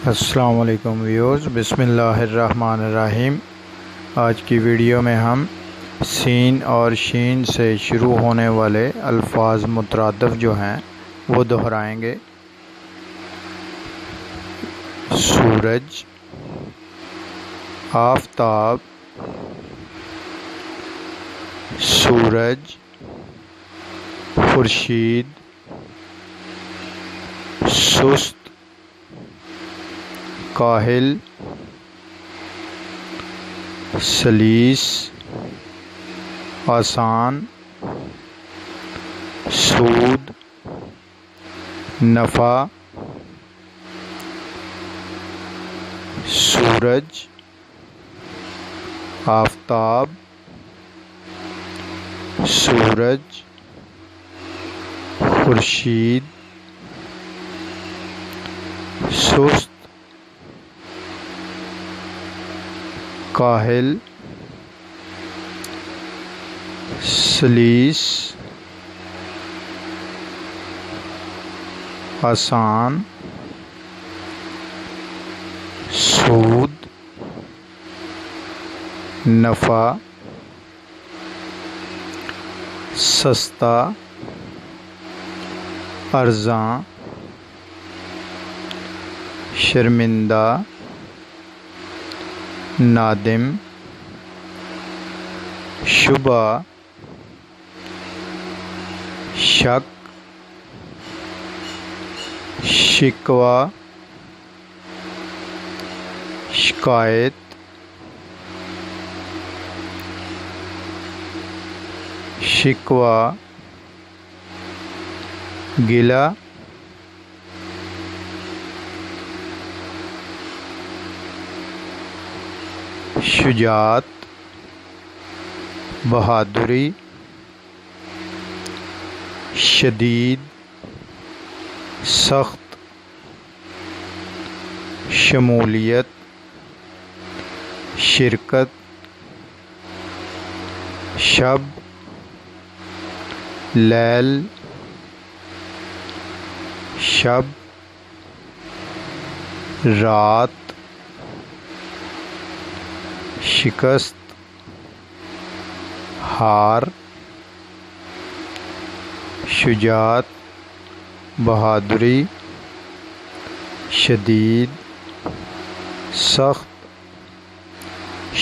السلام علیکم ویورز، بسم اللہ الرحمن الرحیم۔ آج کی ویڈیو میں ہم سین اور شین سے شروع ہونے والے الفاظ مترادف جو ہیں وہ دہرائیں گے۔ سورج، آفتاب، سورج، خورشید، سست، کاہل، سلیس، آسان، سود، نفع۔ سورج، آفتاب، سورج، خورشید، سست، کاہل، سلیس، آسان، سود، نفع، سستا، ارزاں، شرمندہ، نادم، شبہ، شک، شکوہ، شکایت، شکوہ، گلہ، شجاعت، بہادری، شدید، سخت، شمولیت، شرکت، شب، لیل، شب، رات، شکست، ہار، شجاعت، بہادری، شدید، سخت،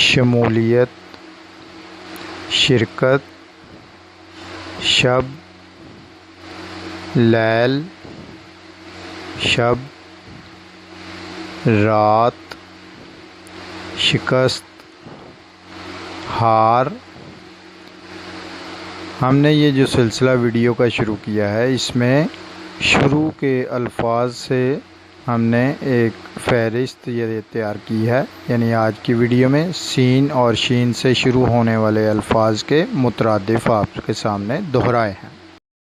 شمولیت، شرکت، شب، لیل، شب، رات، شکست، ہار۔ ہم نے یہ جو سلسلہ ویڈیو کا شروع کیا ہے، اس میں شروع کے الفاظ سے ہم نے ایک فہرست یہ تیار کی ہے، یعنی آج کی ویڈیو میں سین اور شین سے شروع ہونے والے الفاظ کے مترادف آپ کے سامنے دہرائے ہیں۔